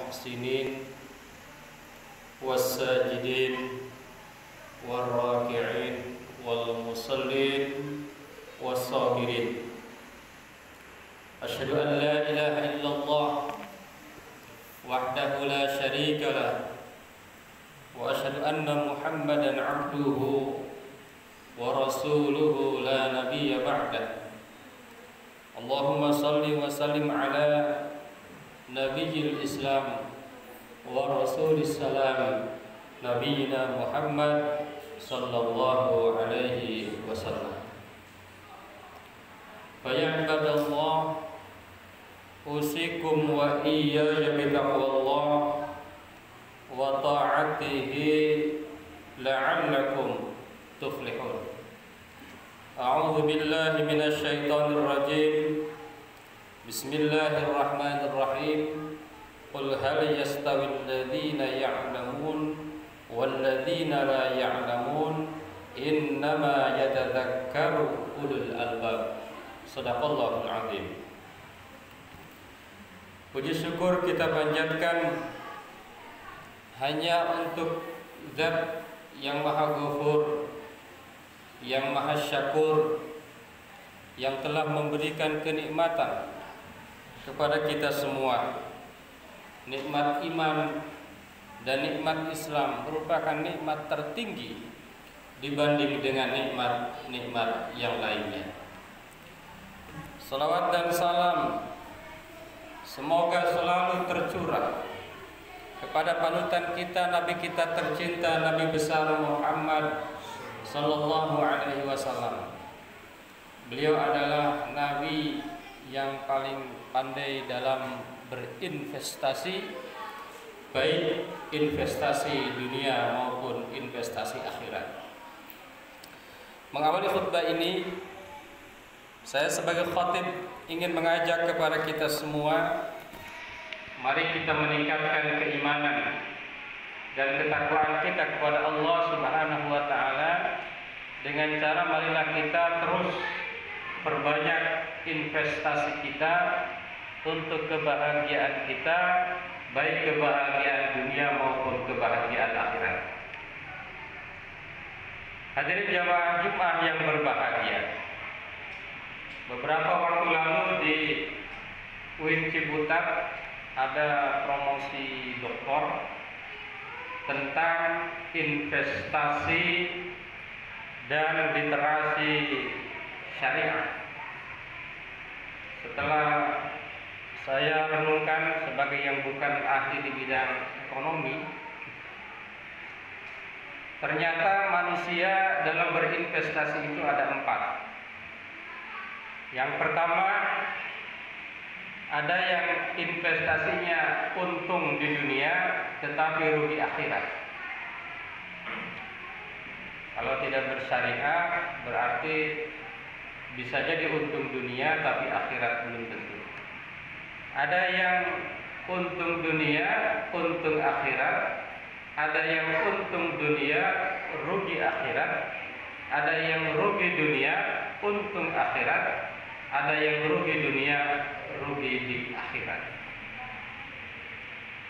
المحسنين والساجدين والراكعين والمصلين والصابرين. أشهد أن لا إله إلا الله وحده لا شريك له وأشهد أن محمدا عبده ورسوله لا نبي بعده. اللهم صل وسلم على نبي الإسلام ورسول السلام نبينا محمد صلى الله عليه وسلم. فيا عباد الله، أوصيكم وإياي بتقوى الله وطاعته لعلكم تفلحون. أعوذ بالله من الشيطان الرجيم. بسم الله الرحمن الرحيم. قل هل يستوي الذين يعلمون والذين لا يعلمون إنما يتذكر أولو الألباب. Shadaqallahul azim. Puji syukur kita panjatkan hanya untuk Zat yang Maha Ghafur, yang Maha Syakur, yang telah memberikan kenikmatan kepada kita semua. Nikmat iman dan nikmat Islam merupakan nikmat tertinggi dibanding dengan nikmat-nikmat yang lainnya. Salawat dan salam semoga selalu tercurah kepada panutan kita, Nabi kita tercinta, Nabi besar Muhammad sallallahu alaihi wasallam. Beliau adalah Nabi yang paling pandai dalam berinvestasi, baik investasi dunia maupun investasi akhirat. Mengawali khutbah ini, saya sebagai khatib ingin mengajak kepada kita semua, mari kita meningkatkan keimanan dan ketakwaan kita kepada Allah Subhanahu wa taala dengan cara marilah kita terus perbanyak investasi kita untuk kebahagiaan kita, baik kebahagiaan dunia maupun kebahagiaan akhirat. Hadirin jamaah Jumat yang berbahagia, beberapa waktu lalu di UIN Ciputat ada promosi doktor tentang investasi dan literasi syariah. Setelah saya renungkan sebagai yang bukan ahli di bidang ekonomi, ternyata manusia dalam berinvestasi itu ada 4. Yang pertama, ada yang investasinya untung di dunia tetapi rugi akhirat. Kalau tidak bersyariah berarti bisa jadi untung dunia tapi akhirat belum tentu. Ada yang untung dunia, untung akhirat. Ada yang untung dunia, rugi akhirat. Ada yang rugi dunia, untung akhirat. Ada yang rugi dunia, rugi di akhirat.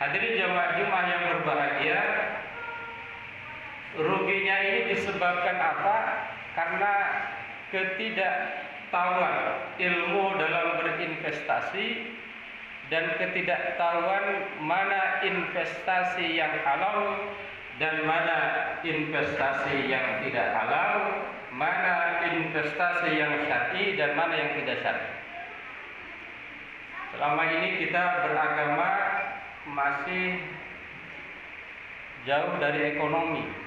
Hadirin jamaah Jumat yang berbahagia, ruginya ini disebabkan apa? Karena ketidaktahuan ilmu dalam berinvestasi dan ketidaktahuan mana investasi yang halal dan mana investasi yang tidak halal, mana investasi yang syar'i dan mana yang tidak syar'i. Selama ini kita beragama masih jauh dari ekonomi.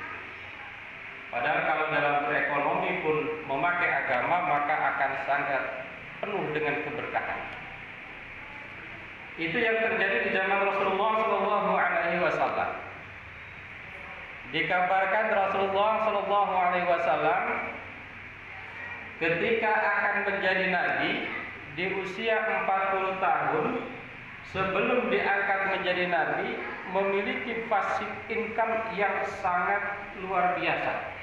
Padahal kalau dalam berekonomi pun memakai agama maka akan sangat penuh dengan keberkahan. Itu yang terjadi di zaman Rasulullah Shallallahu Alaihi Wasallam. Dikabarkan Rasulullah Shallallahu Alaihi Wasallam ketika akan menjadi nabi di usia 40 tahun sebelum diangkat menjadi nabi memiliki passive income yang sangat luar biasa.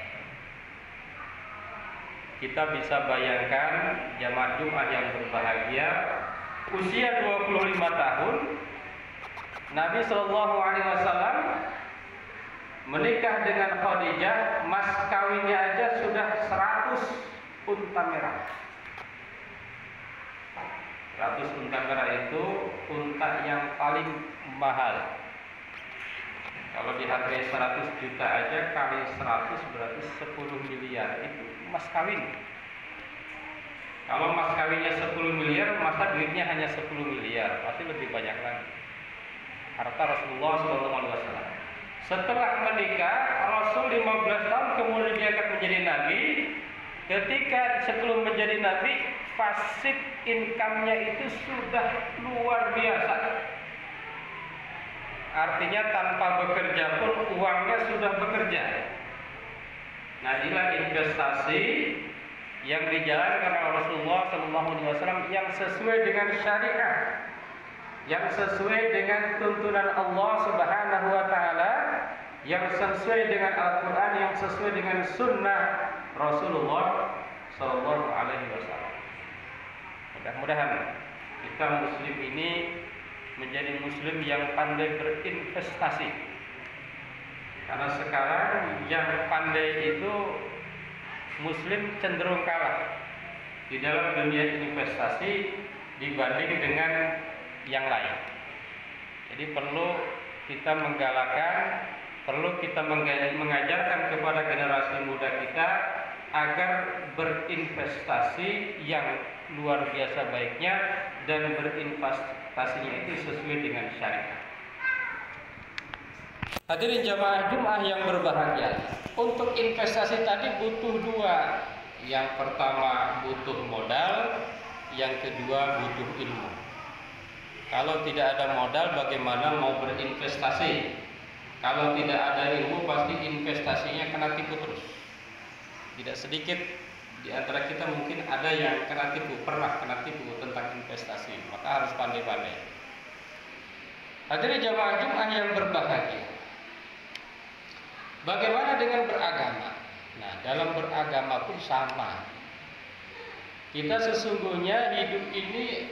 Kita bisa bayangkan jamaah Jumat yang berbahagia, usia 25 tahun Nabi Shallallahu Alaihi Wasallam menikah dengan Khadijah, mas kawinnya aja sudah 100 unta merah. 100 unta merah itu unta yang paling mahal. Kalau dihargai 100 juta aja kali 100 berarti 10 miliar itu mas kawin. Kalau mas kawinnya 10 miliar, masa duitnya hanya 10 miliar, pasti lebih banyak lagi harta Rasulullah SAW. Setelah menikah, Rasul 15 tahun kemudian diangkat menjadi nabi. Ketika sebelum menjadi nabi, pasif income-nya itu sudah luar biasa. Artinya tanpa bekerja pun uangnya sudah bekerja. Nah, inilah investasi yang dijalankan oleh Rasulullah SAW yang sesuai dengan syariat, yang sesuai dengan tuntunan Allah Subhanahu wa taala, yang sesuai dengan Al-Qur'an, yang sesuai dengan sunnah Rasulullah sallallahu alaihi wasallam. Mudah-mudahan kita muslim ini menjadi muslim yang pandai berinvestasi. Karena sekarang yang pandai itu muslim cenderung kalah di dalam dunia investasi dibanding dengan yang lain. Jadi perlu kita menggalakkan, perlu kita mengajarkan kepada generasi muda kita agar berinvestasi yang luar biasa baiknya dan berinvestasinya itu sesuai dengan syariat. Hadirin jamaah Jumat yang berbahagia, untuk investasi tadi butuh dua. Yang pertama butuh modal, yang kedua butuh ilmu. Kalau tidak ada modal, bagaimana mau berinvestasi? Kalau tidak ada ilmu, pasti investasinya kena tipu terus. Tidak sedikit di antara kita mungkin ada yang kena tipu, pernah kena tipu tentang investasi. Maka harus pandai-pandai. Hadirin jamaah Jumat yang berbahagia, bagaimana dengan beragama? Nah, dalam beragama pun sama. Kita sesungguhnya hidup ini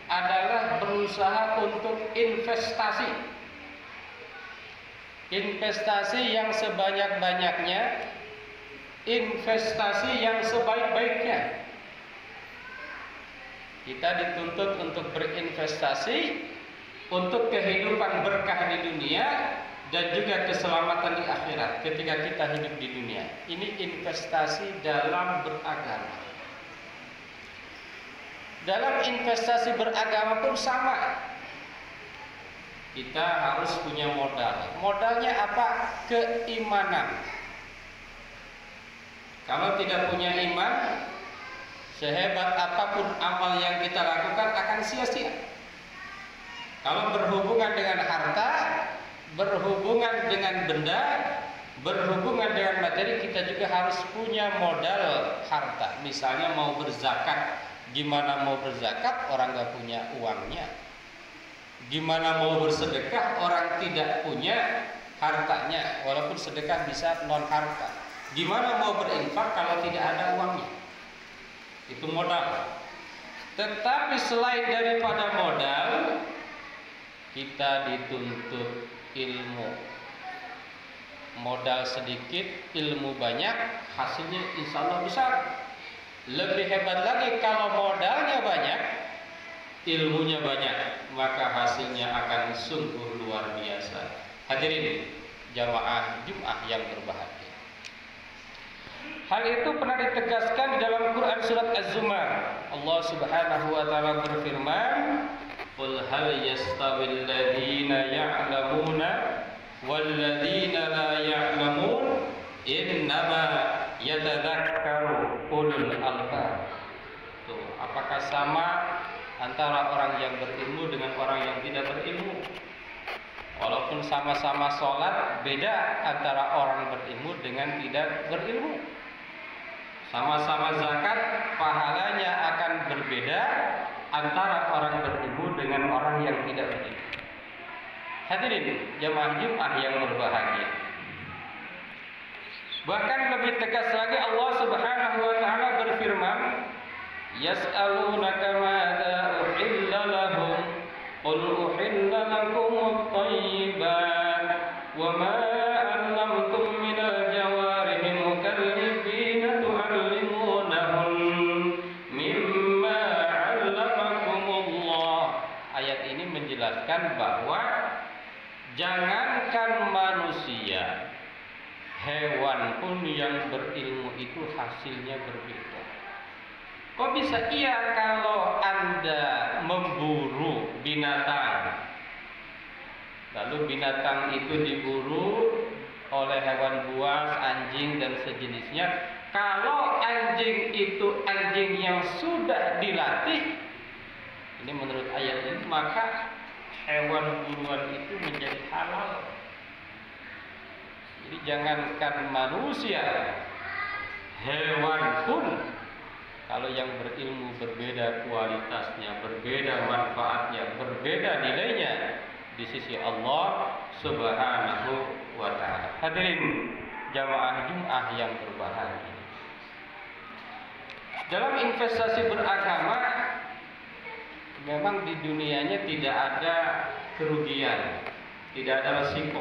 adalah berusaha untuk investasi. Investasi yang sebanyak-banyaknya, investasi yang sebaik-baiknya. Kita dituntut untuk berinvestasi untuk kehidupan berkah di dunia dan juga keselamatan di akhirat ketika kita hidup di dunia. Ini investasi dalam beragama. Dalam investasi beragama pun sama. Kita harus punya modal. Modalnya apa? Keimanan. Kalau tidak punya iman, sehebat apapun amal yang kita lakukan akan sia-sia. Kalau berhubungan dengan harta, berhubungan dengan benda, berhubungan dengan materi, kita juga harus punya modal harta. Misalnya mau berzakat, gimana mau berzakat orang nggak punya uangnya? Gimana mau bersedekah orang tidak punya hartanya? Walaupun sedekah bisa non harta. Gimana mau berinfak kalau tidak ada uangnya? Itu modal. Tetapi selain daripada modal, kita dituntut ilmu. Modal sedikit, ilmu banyak, hasilnya insya Allah besar. Lebih hebat lagi kalau modalnya banyak, ilmunya banyak, maka hasilnya akan sungguh luar biasa. Hadirin jamaah Jumat yang berbahagia, hal itu pernah ditegaskan di dalam Quran surat Az-Zumar. Allah Subhanahu wa taala berfirman, "Qul hal yastawil ladzina ya'lamuna wal ladzina la ya'lamun innama yatadzakkaru ulul albab." Tuh, apakah sama antara orang yang berilmu dengan orang yang tidak berilmu? Walaupun sama-sama sholat, beda antara orang berilmu dengan tidak berilmu. Sama-sama zakat, pahalanya akan berbeda antara orang berilmu dengan orang yang tidak berilmu. Hadirin jamaah Jumat yang berbahagia, bahkan lebih tegas lagi Allah Subhanahu wa taala berfirman, "Yas'alunaka madza uhilla lahum qul uhilla lakum Jangankan manusia, hewan pun yang berilmu itu hasilnya berbeda. Kok bisa iya kalau Anda memburu binatang, lalu binatang itu diburu oleh hewan buas, anjing dan sejenisnya. Kalau anjing itu anjing yang sudah dilatih, ini menurut ayat ini, maka hewan buruan itu menjadi halal. Jadi jangankan manusia, hewan pun kalau yang berilmu berbeda kualitasnya, berbeda manfaatnya, berbeda nilainya di sisi Allah Subhanahu wa ta'ala. Hadirin jamaah Jumat yang berbahagia. Dalam investasi beragama, memang di dunianya tidak ada kerugian, tidak ada resiko.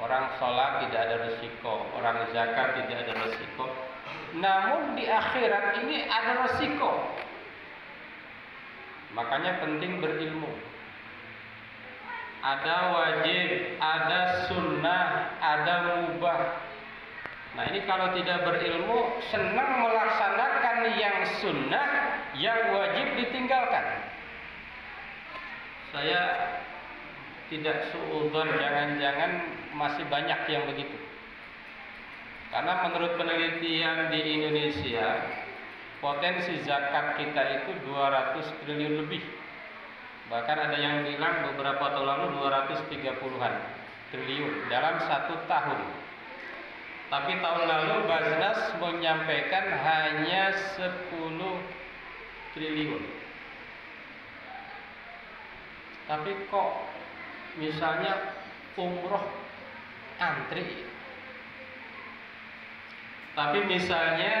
Orang sholat tidak ada resiko, orang zakat tidak ada resiko. Namun di akhirat ini ada resiko. Makanya penting berilmu. Ada wajib, ada sunnah, ada mubah. Nah ini kalau tidak berilmu, senang melaksanakan yang sunnah, yang wajib ditinggalkan. Saya tidak suudzon, jangan-jangan masih banyak yang begitu. Karena menurut penelitian di Indonesia, potensi zakat kita itu 200 triliun lebih. Bahkan ada yang bilang beberapa tahun lalu 230-an triliun dalam 1 tahun. Tapi tahun lalu Basnas menyampaikan hanya 10 triliun. Tapi kok misalnya umroh antri. Tapi misalnya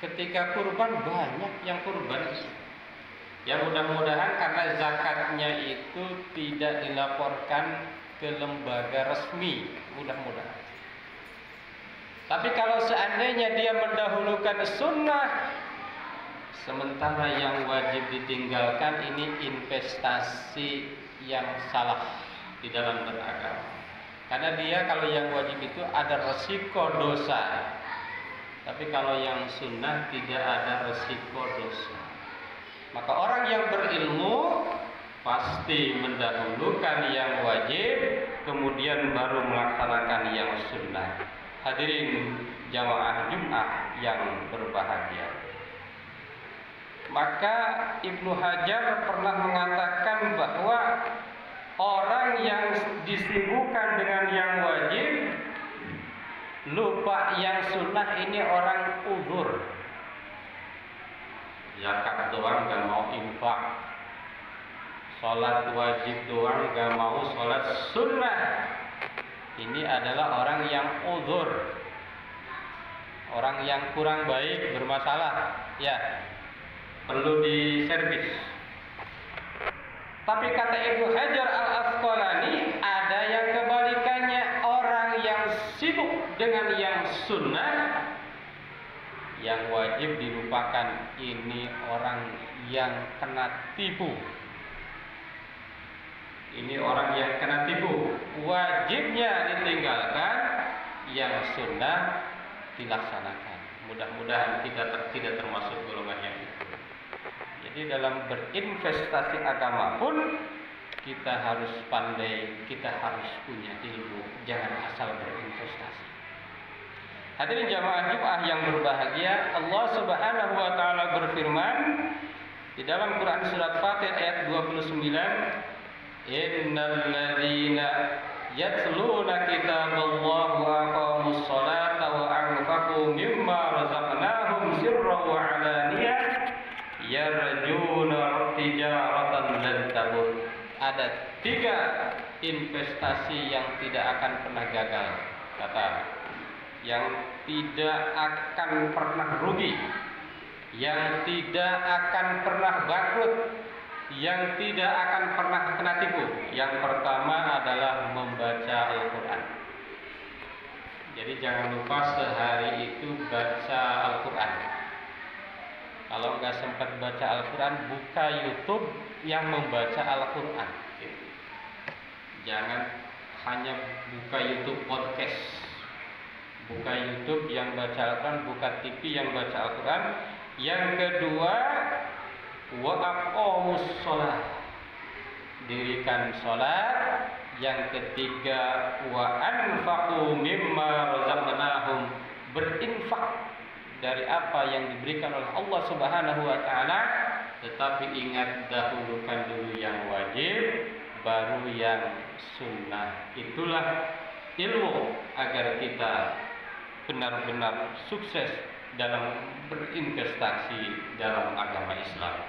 ketika kurban banyak yang kurban. Ya mudah-mudahan karena zakatnya itu tidak dilaporkan ke lembaga resmi, mudah-mudahan. Tapi kalau seandainya dia mendahulukan sunnah, sementara yang wajib ditinggalkan, ini investasi yang salah di dalam beragama. Karena dia kalau yang wajib itu ada resiko dosa, tapi kalau yang sunnah tidak ada resiko dosa. Maka orang yang berilmu pasti mendahulukan yang wajib, kemudian baru melaksanakan yang sunnah. Hadirin jamaah Jumat yang berbahagia. Maka Ibnu Hajar pernah mengatakan bahwa orang yang disibukkan dengan yang wajib, lupa yang sunnah, ini orang uzur. Zakat doang gak mau infak, sholat wajib doang gak mau sholat sunnah. Ini adalah orang yang uzur, orang yang kurang baik, bermasalah, ya, perlu diservis. Tapi kata Ibnu Hajar Al-Asqalani, ada yang kebalikannya, orang yang sibuk dengan yang sunnah, yang wajib dilupakan. Ini orang yang kena tipu. Ini orang yang kena tipu. Wajibnya ditinggalkan, yang sunnah dilaksanakan. Mudah-mudahan kita tidak termasuk golongan yang itu. Jadi dalam berinvestasi agama pun kita harus pandai, kita harus punya ilmu. Jangan asal berinvestasi. Hadirin jamaah Jumat yang berbahagia, Allah Subhanahu wa taala berfirman di dalam Quran surat Fatir ayat 29, Innal ladzina yatluna kitaballahi wa aqamus sholata wa anfaqu mimma razaqnahum sirran wa alaniyah yarjuna tijaratan lan tabur. Ada 3 investasi yang tidak akan pernah gagal, kata, yang tidak akan pernah rugi, yang tidak akan pernah bangkrut, yang tidak akan pernah kena tipu. Yang pertama adalah membaca Al-Quran. Jadi jangan lupa sehari itu baca Al-Quran. Kalau nggak sempat baca Al-Quran, buka YouTube yang membaca Al-Quran. Jangan hanya buka YouTube podcast, buka YouTube yang baca Al-Quran, buka TV yang baca Al-Quran. Yang kedua, wa aqamus shalah, dirikan salat. Yang ketiga, wa anfaqu mimma razaqnahum, berinfak dari apa yang diberikan oleh Allah Subhanahu wa taala. Tetapi ingat, dahulukan dulu yang wajib, baru yang sunnah. Itulah ilmu agar kita benar-benar sukses dalam berinvestasi dalam agama Islam.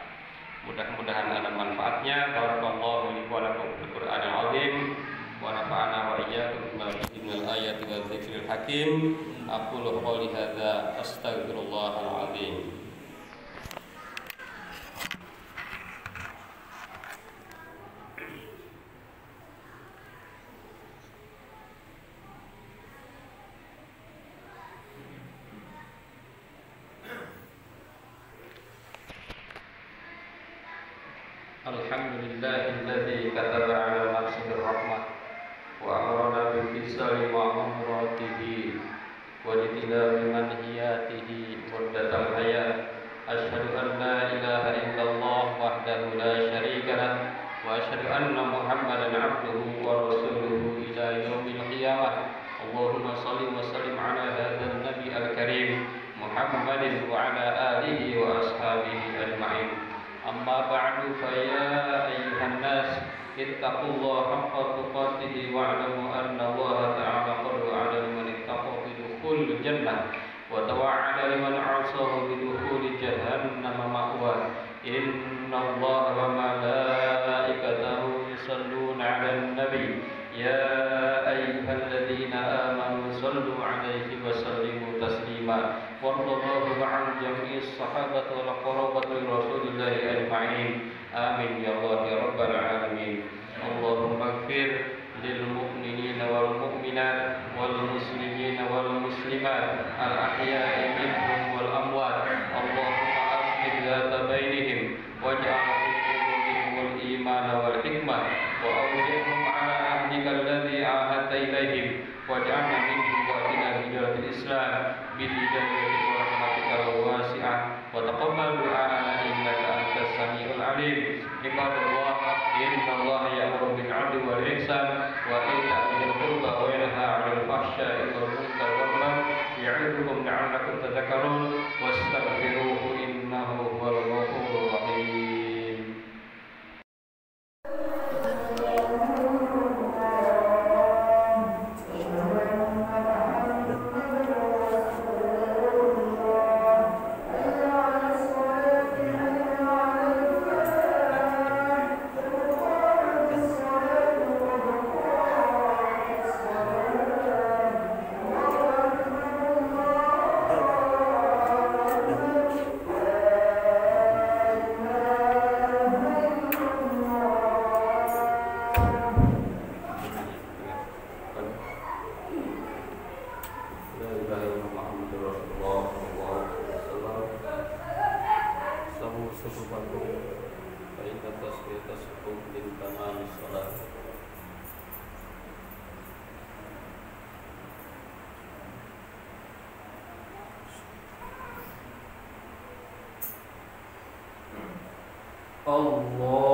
Mudah-mudahan ada manfaatnya. Barakallahu li wa lakum fil Qur'anil azim wa nafa'ana wa iyyakum bima fihi minal ayati wa dzikril hakim. Aqulu qouli hadza astaghfirullahal azim. Alhamdulillahilladzi kataba 'ala nafsihi rahmah wa amara bil ihsani wa amratihi wa jitinabi manhiyatihi muddatal hayat. Asyhadu an la ilaha illallah wahdahu la syarika lah wa asyhadu anna Muhammadan 'abduhu wa rasuluhu ila yaumil qiyamah. Allahumma shalli wa sallim 'ala hadzal nabi al-karim Muhammadin wa 'ala alihi wa ashabihi ajma'in. Amma ba'du, fa ya ayyuhan nas ittaqullaha haqqa tuqatih wa'lamu anna Allah ta'ala qad wa'ada liman ittaqa bi dukhulil jannah wa tawa'ada liman 'asahu bi dukhuli jahannam ma'wa. Inna Allaha wa malaikatahu yusalluna 'alan nabi ya ayyuhalladzina amanu sallu 'alaihi wa sallimu taslima. Wallahu ma'al jami'is sahabati wal qarabati rasulillahi ajma'in. Amin ya Allah ya rabbal alamin. Allahumma ighfir lil mu'minina wal mu'minat wal muslimina wal muslimat al ahya'i minhum wal amwat. Allahumma aslih dzata bainihim waj'al fi qulubihim al iman wal hikmah wa awzihhum 'ala ahdika alladhi 'ahadta ilaihim waj'alna minhum wa'tina hidayatil islam bil hidayati wa rahmatika wasi'ah wa taqabbal du'ana innaka antas samiul alim. Ibadallah, innallaha ya'muru bil 'adli wal ihsan wa ita'i dzil qurba wa yanha 'anil fahsya'i wal munkar wal baghi ya'idukum la'allakum tadhakkarun wastaghfiruhu innahu huwal ghafurur rahim.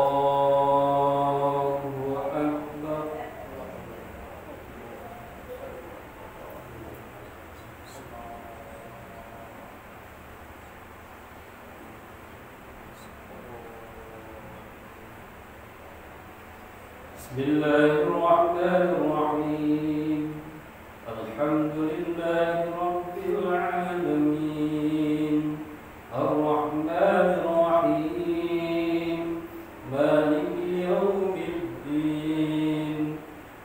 Allahu Akbar. Bismillahirrahmanirrahim. Alhamdulillahi rabbil alamin. Ar-Rahmanir Rahim. Maliki yaumiddin.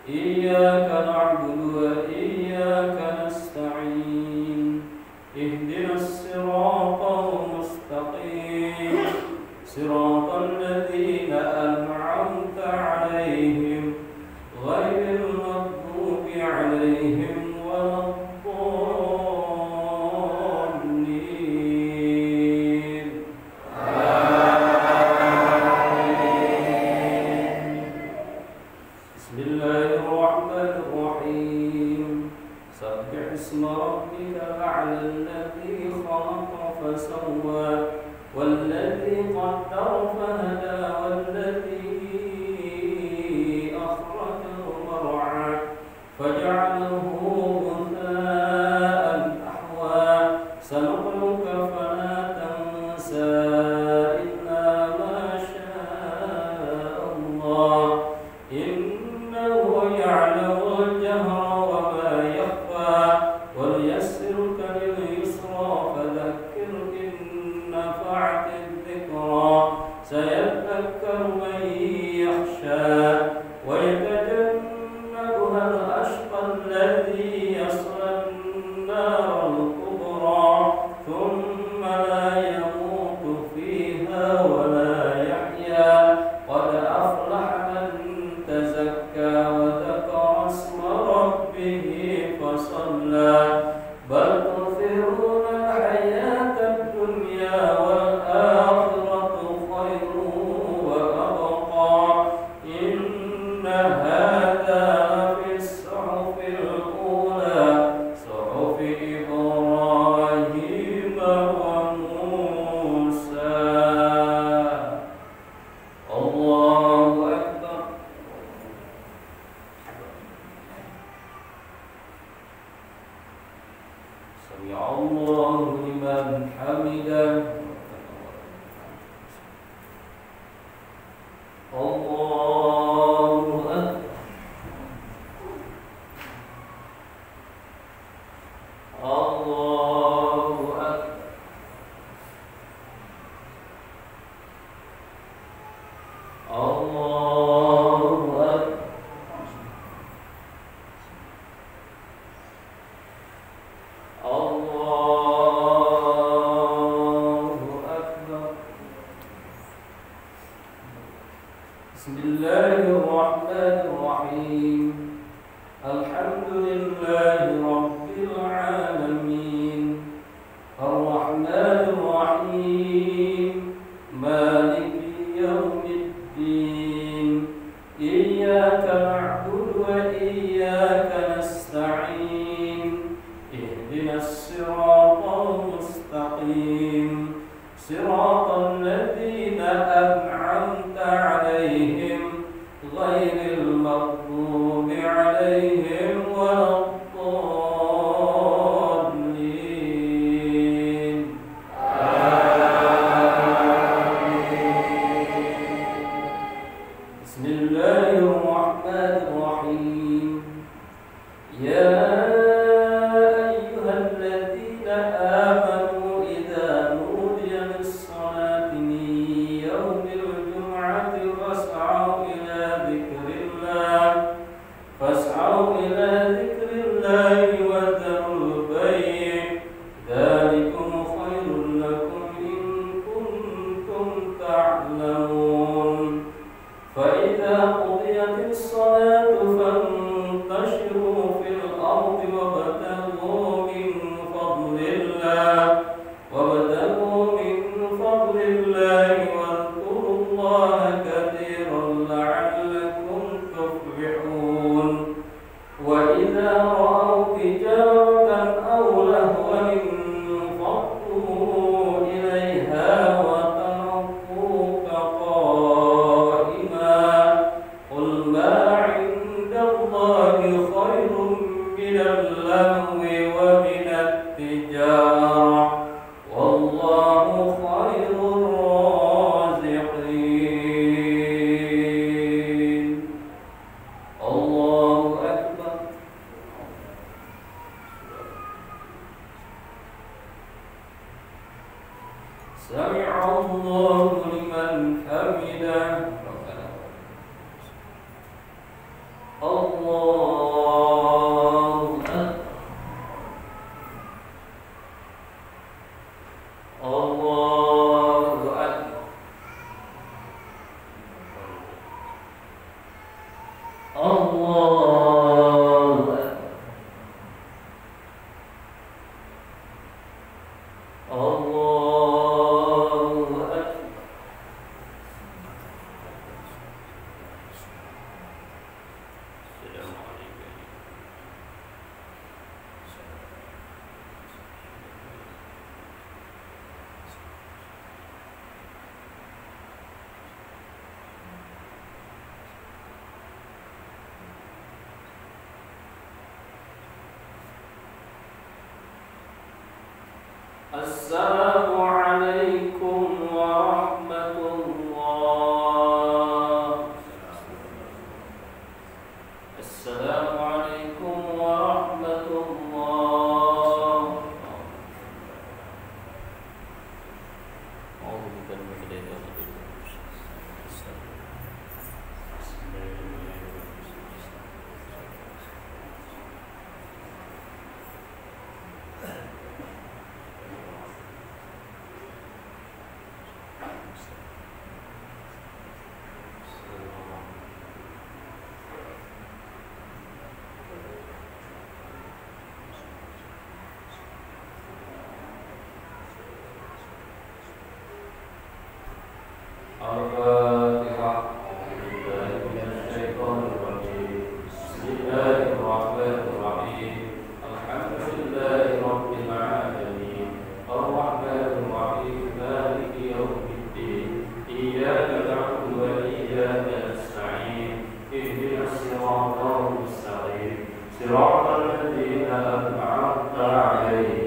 Iyyaka na'budu wa iyyaka nasta'in. Ihdinas siratal mustaqim. Siratal ladzina an'amta 'alaihim ghairil maghdubi 'alaihim waladdallin. Bismillahirrahmanirrahim. Sabbih isma rabbikal a'la alladzi khalaqa fasawwa walladzi qaddara fahada walladzi akhraja mar'a faj'alahu ghutha'an ahwa sanuqluka fala tansa illa ma syaa Allah innahu ya'lamul jahra wa ma yakhfa wal yassiruka lil yusra fadhakkir in nafa'ati dhikra sayadhakkaru man yakhsha wa yatajannabuha al-ashqa alladhi yasla an-nar al-kubra thumma la yamutu fiha wa la yahya qad aflaha man tazakka wa dhakara isma rabbih fasalla bal tu'thiruna al-hayata ad-dunya wal akhiratu khairun wa abqa inna hadha fi as-suhufi al-ula suhufi Ibrahim wa Musa. Allahu Akbar. Sami'allahu liman hamidah. Allahu Akbar. Allahu Akbar. Allahu Akbar. Allahu Akbar. Bismillahirrahmanirrahim. Alhamdulillahi rabbil alamin. Ar-Rahmanir Rahim. Maliki yaumiddin. Iyyaka na'budu wa iyyaka nasta'in. Ihdinas siratal mustaqim. Siratal ladzina an'amta 'alaihim ghairil maghdubi 'alaihim waladdallin. Bismillahirrahmanirrahim. Ya ayyuhalladzina amanu idza nudiya lis-salati min yawmil jum'ati fas'au ila dzikrillah wa dharul bay' dzalikum khairul lakum in kuntum ta'lamun. فإذا قضيت الصلاة فانتشروا في الأرض وابتغوا من فضل الله واذكروا الله كثيرا لعلكم تفلحون. وإذا رأوا تجارة أو لهوا انفضوا إليها وتركوك قائما قل ما عند الله خير من اللهو ومن التجارة والله خير الرازقين. الله أكبر. سمع الله لمن حمده. الله أكبر. الله أكبر. الله أكبر. الله أكبر. Assalamualaikum warahmatullah. Assalamualaikum warahmatullah. Al-Fatihah. Bismillahirrahmanirrahim. Alhamdulillahi rabbil alamin. Ar-Rahmanir-Rahim. Maliki yaumiddin. Iyyaka na'budu wa iyyaka nasta'in. Ihdinas siratal mustaqim. Siratal ladzina an'amta 'alaihim